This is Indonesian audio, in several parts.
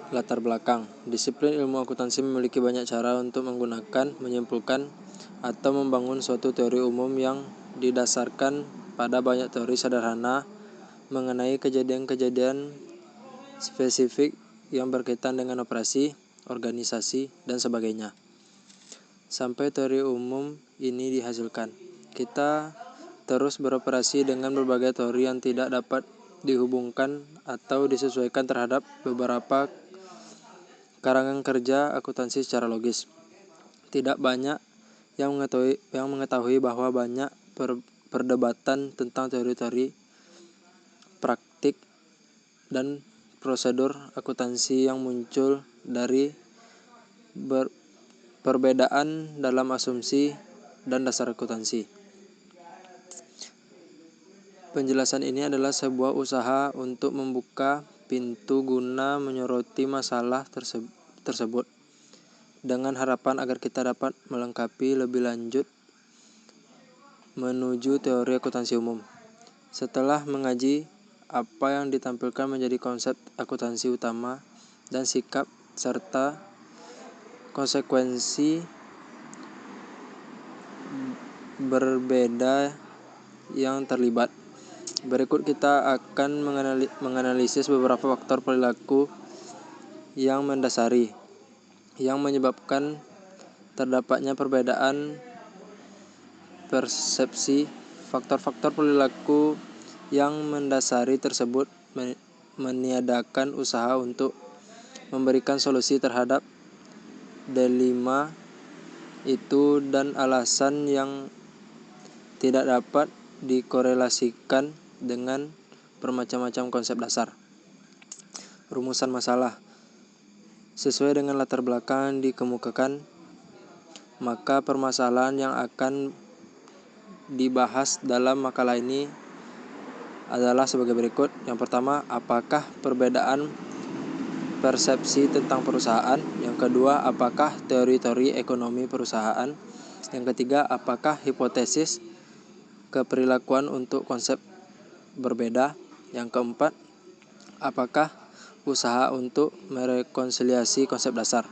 Latar belakang. Disiplin ilmu akuntansi memiliki banyak cara untuk menggunakan, menyimpulkan, atau membangun suatu teori umum yang didasarkan pada banyak teori sederhana mengenai kejadian-kejadian spesifik yang berkaitan dengan operasi, organisasi, dan sebagainya. Sampai teori umum ini dihasilkan, kita terus beroperasi dengan berbagai teori yang tidak dapat dihubungkan atau disesuaikan terhadap beberapa karangan kerja akuntansi secara logis. Tidak banyak yang mengetahui bahwa banyak perdebatan tentang teori-teori praktik dan prosedur akuntansi yang muncul dari perbedaan dalam asumsi dan dasar akuntansi. Penjelasan ini adalah sebuah usaha untuk membuka pintu guna menyoroti masalah tersebut dengan harapan agar kita dapat melengkapi lebih lanjut menuju teori akuntansi umum. Setelah mengaji apa yang ditampilkan menjadi konsep akuntansi utama dan sikap serta konsekuensi berbeda yang terlibat, berikut kita akan menganalisis beberapa faktor perilaku yang mendasari, yang menyebabkan terdapatnya perbedaan persepsi. Faktor-faktor perilaku yang mendasari tersebut meniadakan usaha untuk memberikan solusi terhadap dilema itu dan alasan yang tidak dapat dikorelasikan dengan bermacam-macam konsep dasar. Rumusan masalah. Sesuai dengan latar belakang dikemukakan, maka permasalahan yang akan dibahas dalam makalah ini adalah sebagai berikut. Yang pertama, apakah perbedaan persepsi tentang perusahaan? Yang kedua, apakah teori-teori ekonomi perusahaan? Yang ketiga, apakah hipotesis keperilakuan untuk konsep berbeda? Yang keempat, apakah usaha untuk merekonsiliasi konsep dasar?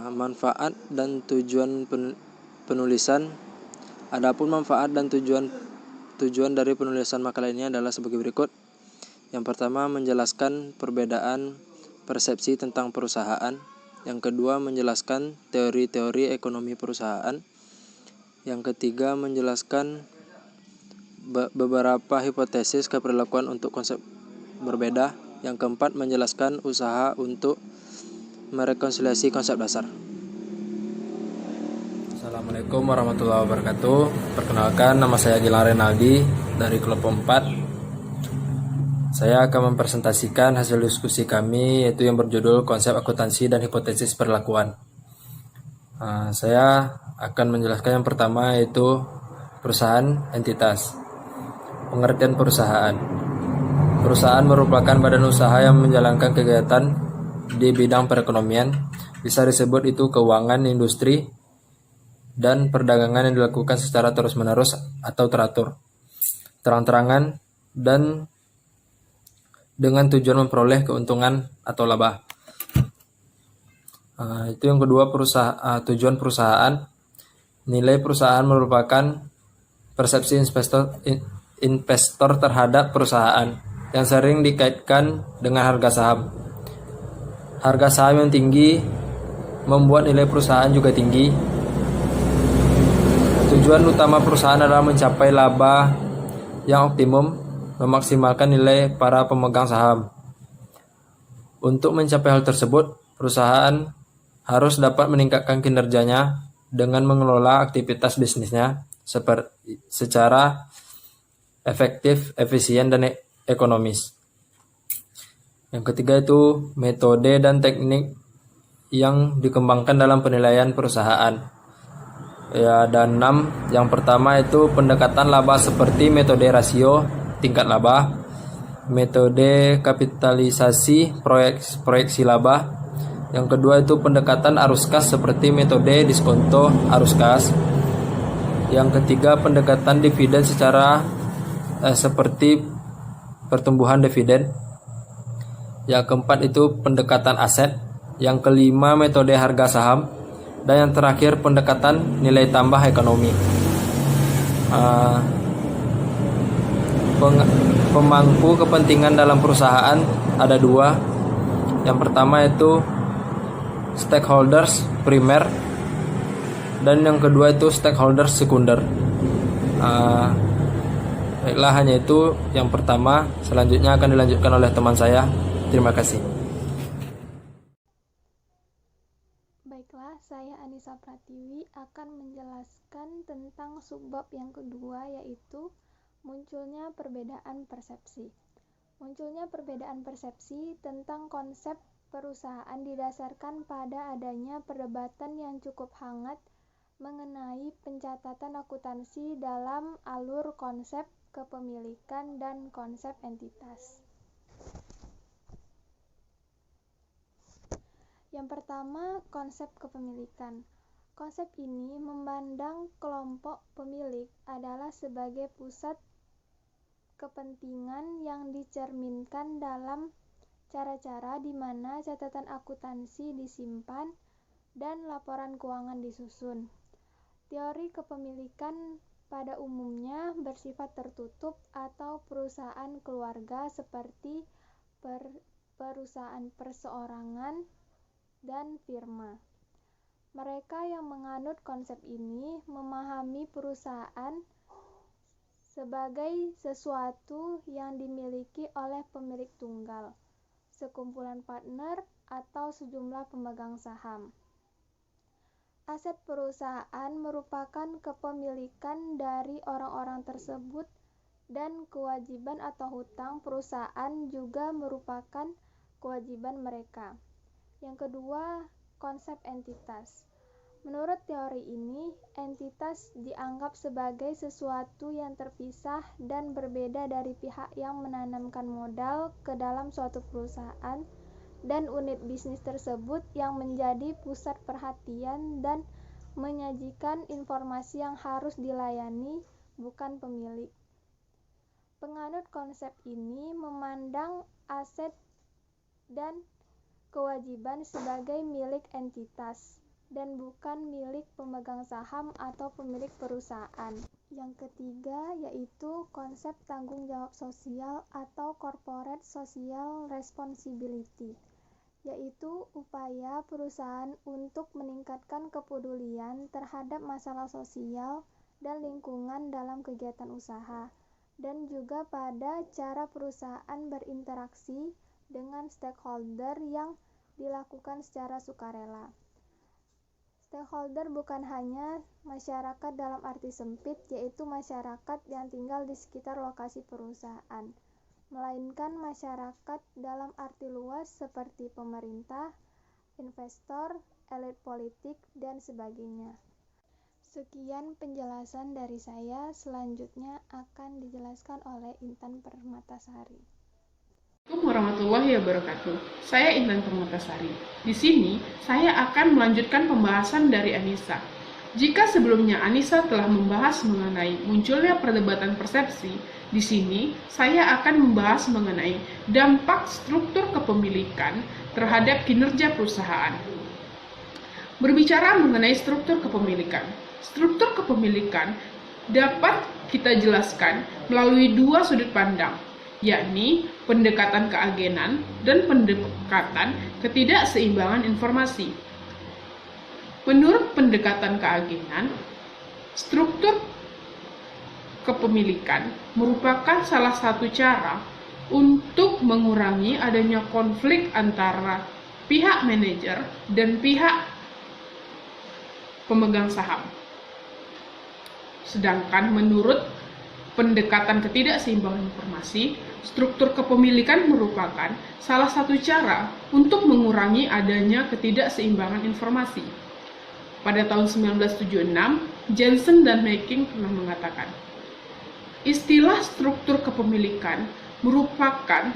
Manfaat dan tujuan penulisan. Adapun manfaat dan tujuan dari penulisan makalah ini adalah sebagai berikut. Yang pertama, menjelaskan perbedaan persepsi tentang perusahaan. Yang kedua, menjelaskan teori-teori ekonomi perusahaan. Yang ketiga, menjelaskan beberapa hipotesis keperilakuan untuk konsep berbeda. Yang keempat, menjelaskan usaha untuk merekonsiliasi konsep dasar. Assalamualaikum warahmatullahi wabarakatuh. Perkenalkan, nama saya Gilang Renaldi dari kelompok 4. Saya akan mempresentasikan hasil diskusi kami, yaitu yang berjudul konsep akuntansi dan hipotesis perlakuan. Saya akan menjelaskan yang pertama, yaitu perusahaan entitas. Pengertian perusahaan. Perusahaan merupakan badan usaha yang menjalankan kegiatan di bidang perekonomian. Bisa disebut itu keuangan, industri, dan perdagangan yang dilakukan secara terus-menerus atau teratur, terang-terangan, dan dengan tujuan memperoleh keuntungan atau laba. Itu yang kedua, tujuan perusahaan. Nilai perusahaan merupakan persepsi investor terhadap perusahaan yang sering dikaitkan dengan harga saham. Harga saham yang tinggi membuat nilai perusahaan juga tinggi. Tujuan utama perusahaan adalah mencapai laba yang optimum, memaksimalkan nilai para pemegang saham. Untuk mencapai hal tersebut, perusahaan harus dapat meningkatkan kinerjanya dengan mengelola aktivitas bisnisnya secara efektif, efisien, dan ekonomis. Yang ketiga itu metode dan teknik yang dikembangkan dalam penilaian perusahaan. Ada 6. Yang pertama itu pendekatan laba seperti metode rasio tingkat laba, metode kapitalisasi proyeksi laba. Yang kedua itu pendekatan arus kas seperti metode diskonto arus kas. Yang ketiga pendekatan dividen seperti pertumbuhan dividen. Yang keempat itu pendekatan aset. Yang kelima metode harga saham. Dan yang terakhir pendekatan nilai tambah ekonomi. Pemangku kepentingan dalam perusahaan ada dua. Yang pertama itu stakeholders primer, dan yang kedua itu stakeholders sekunder. Baiklah, hanya itu yang pertama. Selanjutnya akan dilanjutkan oleh teman saya. Terima kasih. Baiklah, saya Anissa Pratiwi akan menjelaskan tentang subbab yang kedua, yaitu munculnya perbedaan persepsi. Munculnya perbedaan persepsi tentang konsep perusahaan didasarkan pada adanya perdebatan yang cukup hangat mengenai pencatatan akuntansi dalam alur konsep kepemilikan dan konsep entitas. Yang pertama, konsep kepemilikan. Konsep ini memandang kelompok pemilik adalah sebagai pusat kepentingan yang dicerminkan dalam cara-cara di mana catatan akuntansi disimpan dan laporan keuangan disusun. Teori kepemilikan pada umumnya bersifat tertutup atau perusahaan keluarga seperti perusahaan perseorangan dan firma. Mereka yang menganut konsep ini memahami perusahaan sebagai sesuatu yang dimiliki oleh pemilik tunggal, sekumpulan partner, atau sejumlah pemegang saham. Aset perusahaan merupakan kepemilikan dari orang-orang tersebut, dan kewajiban atau hutang perusahaan juga merupakan kewajiban mereka. Yang kedua, konsep entitas. Menurut teori ini, entitas dianggap sebagai sesuatu yang terpisah dan berbeda dari pihak yang menanamkan modal ke dalam suatu perusahaan dan unit bisnis tersebut yang menjadi pusat perhatian dan menyajikan informasi yang harus dilayani, bukan pemilik. Penganut konsep ini memandang aset dan kewajiban sebagai milik entitas dan bukan milik pemegang saham atau pemilik perusahaan. Yang ketiga yaitu konsep tanggung jawab sosial atau corporate social responsibility, yaitu upaya perusahaan untuk meningkatkan kepedulian terhadap masalah sosial dan lingkungan dalam kegiatan usaha, dan juga pada cara perusahaan berinteraksi dengan stakeholder yang dilakukan secara sukarela. Stakeholder bukan hanya masyarakat dalam arti sempit, yaitu masyarakat yang tinggal di sekitar lokasi perusahaan, melainkan masyarakat dalam arti luas seperti pemerintah, investor, elit politik, dan sebagainya. Sekian penjelasan dari saya, selanjutnya akan dijelaskan oleh Intan Permatasari. Assalamualaikum warahmatullahi wabarakatuh. Saya Intan Permatasari. Di sini saya akan melanjutkan pembahasan dari Anissa. Jika sebelumnya Anissa telah membahas mengenai munculnya perdebatan persepsi, di sini saya akan membahas mengenai dampak struktur kepemilikan terhadap kinerja perusahaan. Berbicara mengenai struktur kepemilikan. Struktur kepemilikan dapat kita jelaskan melalui dua sudut pandang, yakni pendekatan keagenan dan pendekatan ketidakseimbangan informasi. Menurut pendekatan keagenan, struktur kepemilikan merupakan salah satu cara untuk mengurangi adanya konflik antara pihak manajer dan pihak pemegang saham. Sedangkan menurut pendekatan ketidakseimbangan informasi, struktur kepemilikan merupakan salah satu cara untuk mengurangi adanya ketidakseimbangan informasi. Pada tahun 1976, Jensen dan Making pernah mengatakan, istilah struktur kepemilikan merupakan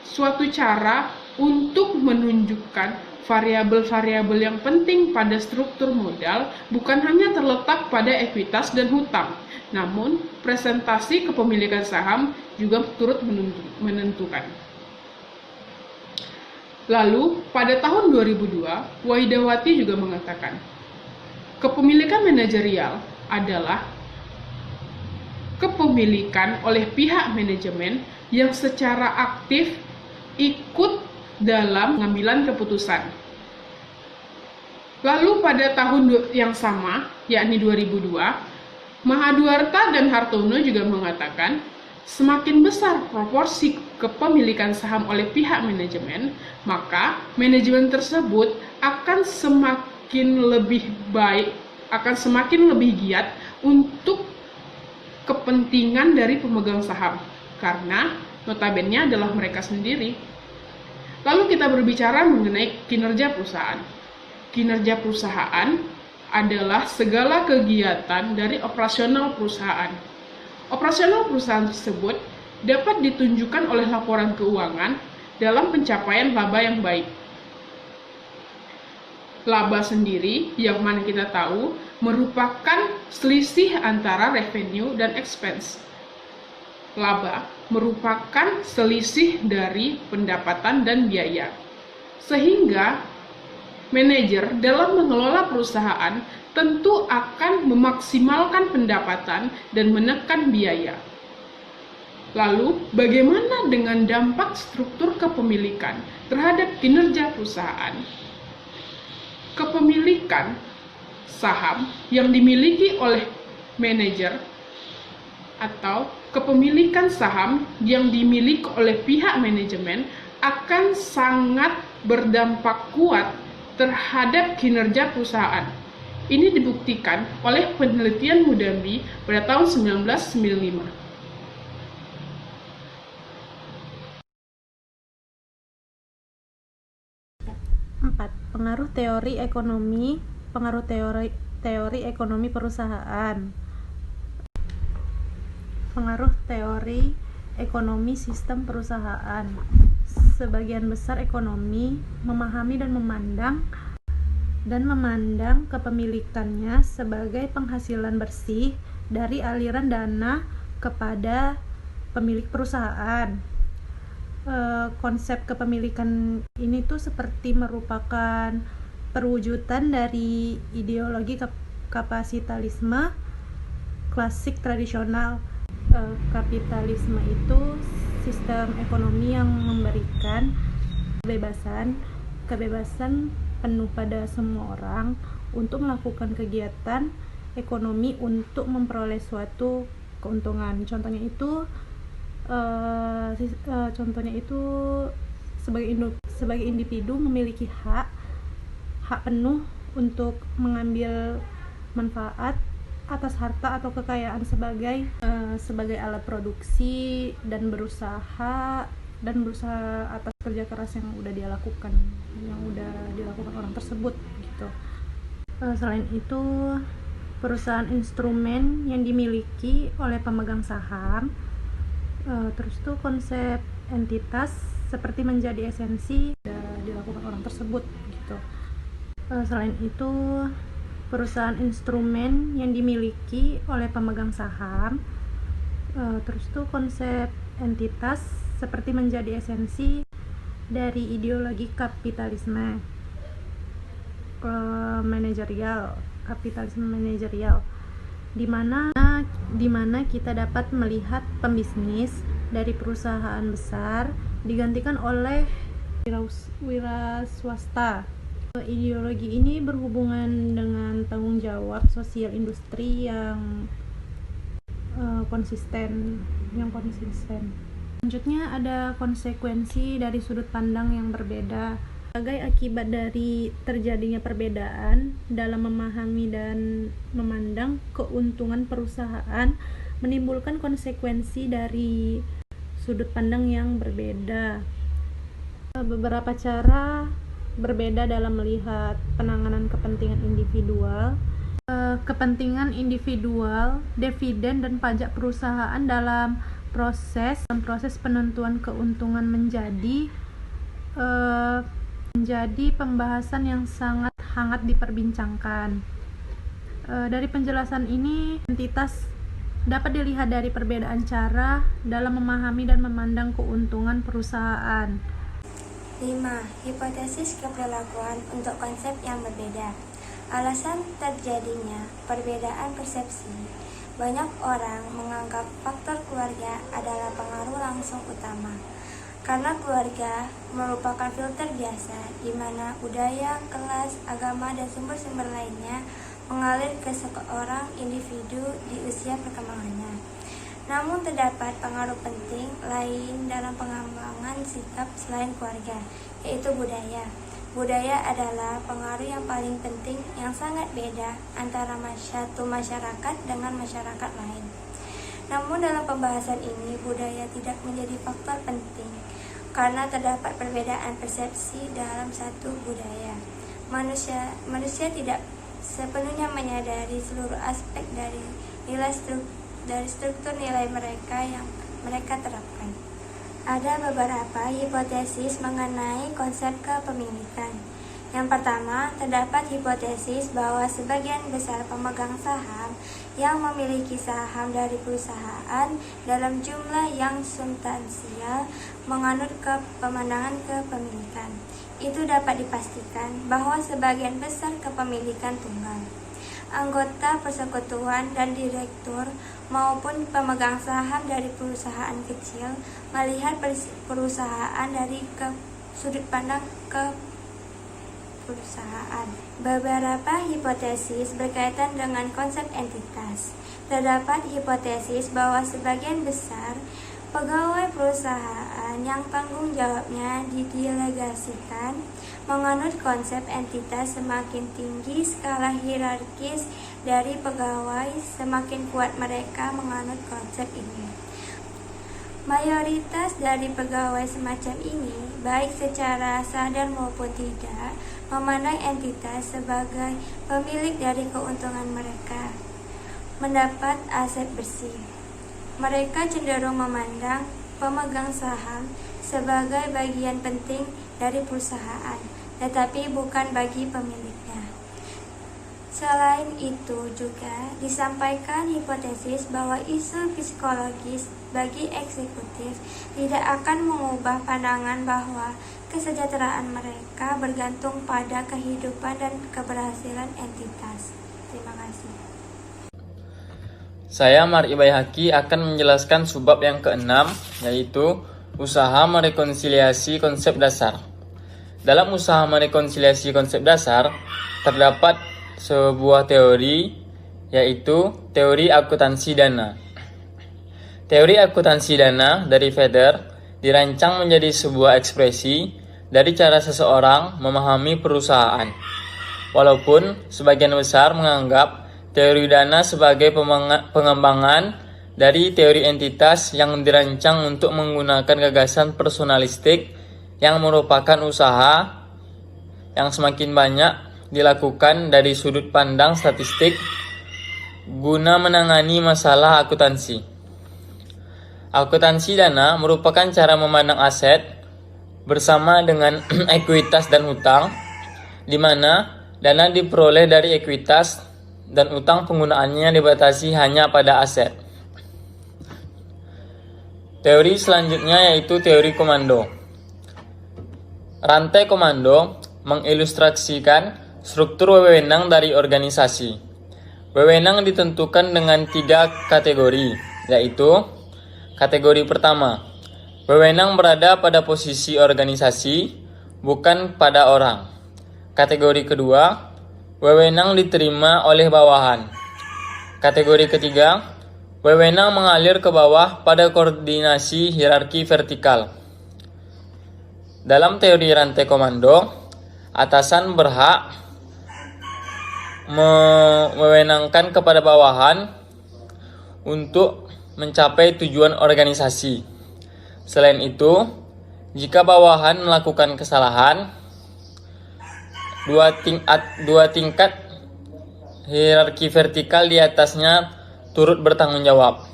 suatu cara untuk menunjukkan variabel-variabel yang penting pada struktur modal bukan hanya terletak pada ekuitas dan hutang, namun presentasi kepemilikan saham juga turut menentukan. Lalu, pada tahun 2002, Wahidawati juga mengatakan, kepemilikan manajerial adalah kepemilikan oleh pihak manajemen yang secara aktif ikut dalam pengambilan keputusan. Lalu pada tahun yang sama, yakni 2002, Mahadwarta dan Hartono juga mengatakan, semakin besar proporsi kepemilikan saham oleh pihak manajemen, maka manajemen tersebut akan semakin lebih baik, akan semakin lebih giat untuk kepentingan dari pemegang saham, karena notabene adalah mereka sendiri. Lalu kita berbicara mengenai kinerja perusahaan. Kinerja perusahaan adalah segala kegiatan dari operasional perusahaan. Operasional perusahaan tersebut dapat ditunjukkan oleh laporan keuangan dalam pencapaian laba yang baik. Laba sendiri, yang mana kita tahu, merupakan selisih antara revenue dan expense. Laba merupakan selisih dari pendapatan dan biaya. Sehingga, manajer dalam mengelola perusahaan tentu akan memaksimalkan pendapatan dan menekan biaya. Lalu, bagaimana dengan dampak struktur kepemilikan terhadap kinerja perusahaan? Kepemilikan saham yang dimiliki oleh manajer atau kepemilikan saham yang dimiliki oleh pihak manajemen akan sangat berdampak kuat terhadap kinerja perusahaan. Ini dibuktikan oleh penelitian Mudambi pada tahun 1995. 4. Pengaruh teori ekonomi perusahaan. Pengaruh teori ekonomi sistem perusahaan. Sebagian besar ekonomi memahami dan memandang kepemilikannya sebagai penghasilan bersih dari aliran dana kepada pemilik perusahaan. Konsep kepemilikan ini tuh seperti merupakan perwujudan dari ideologi kapitalisme klasik tradisional. Kapitalisme itu sistem ekonomi yang memberikan kebebasan penuh pada semua orang untuk melakukan kegiatan ekonomi untuk memperoleh suatu keuntungan. Contohnya itu sebagai individu memiliki hak penuh untuk mengambil manfaat atas harta atau kekayaan sebagai alat produksi dan berusaha atas kerja keras yang udah dilakukan orang tersebut gitu. Selain itu, perusahaan instrumen yang dimiliki oleh pemegang saham, terus tuh konsep entitas seperti menjadi esensi dilakukan orang tersebut gitu. Selain itu, perusahaan instrumen yang dimiliki oleh pemegang saham, terus tuh konsep entitas seperti menjadi esensi dari ideologi kapitalisme manajerial, di mana kita dapat melihat pembisnis dari perusahaan besar digantikan oleh wira swasta. Ideologi ini berhubungan dengan tanggung jawab sosial industri yang konsisten. Selanjutnya ada konsekuensi dari sudut pandang yang berbeda. Sebagai akibat dari terjadinya perbedaan dalam memahami dan memandang keuntungan perusahaan, menimbulkan konsekuensi dari sudut pandang yang berbeda. Beberapa cara berbeda dalam melihat penanganan kepentingan individual, dividen dan pajak perusahaan dalam proses penentuan keuntungan menjadi pembahasan yang sangat hangat diperbincangkan. Dari penjelasan ini, entitas dapat dilihat dari perbedaan cara dalam memahami dan memandang keuntungan perusahaan. 5. Hipotesis keberlakuan untuk konsep yang berbeda. Alasan terjadinya perbedaan persepsi. Banyak orang menganggap faktor keluarga adalah pengaruh langsung utama. Karena keluarga merupakan filter biasa di mana budaya, kelas, agama, dan sumber-sumber lainnya mengalir ke seorang individu di usia perkembangannya. Namun terdapat pengaruh penting lain dalam pengembangan sikap selain keluarga, yaitu budaya. Budaya adalah pengaruh yang paling penting yang sangat beda antara satu masyarakat dengan masyarakat lain. Namun dalam pembahasan ini, budaya tidak menjadi faktor penting karena terdapat perbedaan persepsi dalam satu budaya. Manusia tidak sepenuhnya menyadari seluruh aspek dari struktur nilai mereka yang mereka terapkan. Ada beberapa hipotesis mengenai konsep kepemilikan. Yang pertama, terdapat hipotesis bahwa sebagian besar pemegang saham yang memiliki saham dari perusahaan dalam jumlah yang substansial menganut pemandangan kepemilikan. Itu dapat dipastikan bahwa sebagian besar kepemilikan tunggal. Anggota persekutuan dan direktur maupun pemegang saham dari perusahaan kecil melihat perusahaan dari sudut pandang ke perusahaan. Beberapa hipotesis berkaitan dengan konsep entitas. Terdapat hipotesis bahwa sebagian besar pegawai perusahaan yang tanggung jawabnya didelegasikan menganut konsep entitas. Semakin tinggi skala hierarkis dari pegawai, semakin kuat mereka menganut konsep ini. Mayoritas dari pegawai semacam ini, baik secara sadar maupun tidak, memandang entitas sebagai pemilik dari keuntungan mereka mendapat aset bersih. Mereka cenderung memandang pemegang saham sebagai bagian penting dari perusahaan, tetapi bukan bagi pemiliknya. Selain itu juga disampaikan hipotesis bahwa isu psikologis bagi eksekutif tidak akan mengubah pandangan bahwa kesejahteraan mereka bergantung pada kehidupan dan keberhasilan entitas. Terima kasih. Saya Mari Bayhaki akan menjelaskan subbab yang keenam, yaitu usaha merekonsiliasi konsep dasar. Dalam usaha merekonsiliasi konsep dasar, terdapat sebuah teori, yaitu teori akuntansi dana. Teori akuntansi dana dari Feder dirancang menjadi sebuah ekspresi dari cara seseorang memahami perusahaan. Walaupun sebagian besar menganggap teori dana sebagai pengembangan dari teori entitas yang dirancang untuk menggunakan gagasan personalistik yang merupakan usaha yang semakin banyak dilakukan dari sudut pandang statistik guna menangani masalah akuntansi. Akuntansi dana merupakan cara memandang aset bersama dengan ekuitas dan utang, di mana dana diperoleh dari ekuitas dan utang penggunaannya dibatasi hanya pada aset. Teori selanjutnya yaitu teori komando. Rantai komando mengilustrasikan struktur wewenang dari organisasi. Wewenang ditentukan dengan 3 kategori, yaitu kategori pertama, wewenang berada pada posisi organisasi, bukan pada orang. Kategori kedua, wewenang diterima oleh bawahan. Kategori ketiga, wewenang mengalir ke bawah pada koordinasi hierarki vertikal. Dalam teori rantai komando, atasan berhak mewenangkan kepada bawahan untuk mencapai tujuan organisasi. Selain itu, jika bawahan melakukan kesalahan, dua tingkat hierarki vertikal di atasnya turut bertanggung jawab.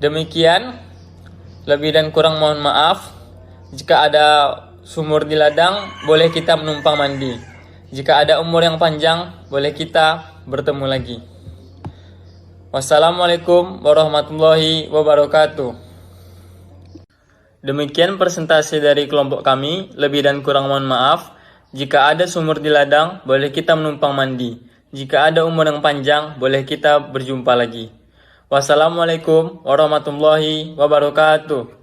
Demikian, lebih dan kurang mohon maaf. Jika ada sumur di ladang, boleh kita menumpang mandi. Jika ada umur yang panjang, boleh kita bertemu lagi. Wassalamualaikum warahmatullahi wabarakatuh. Demikian presentasi dari kelompok kami. Lebih dan kurang mohon maaf. Jika ada sumur di ladang, boleh kita menumpang mandi. Jika ada umur yang panjang, boleh kita berjumpa lagi. Wassalamualaikum warahmatullahi wabarakatuh.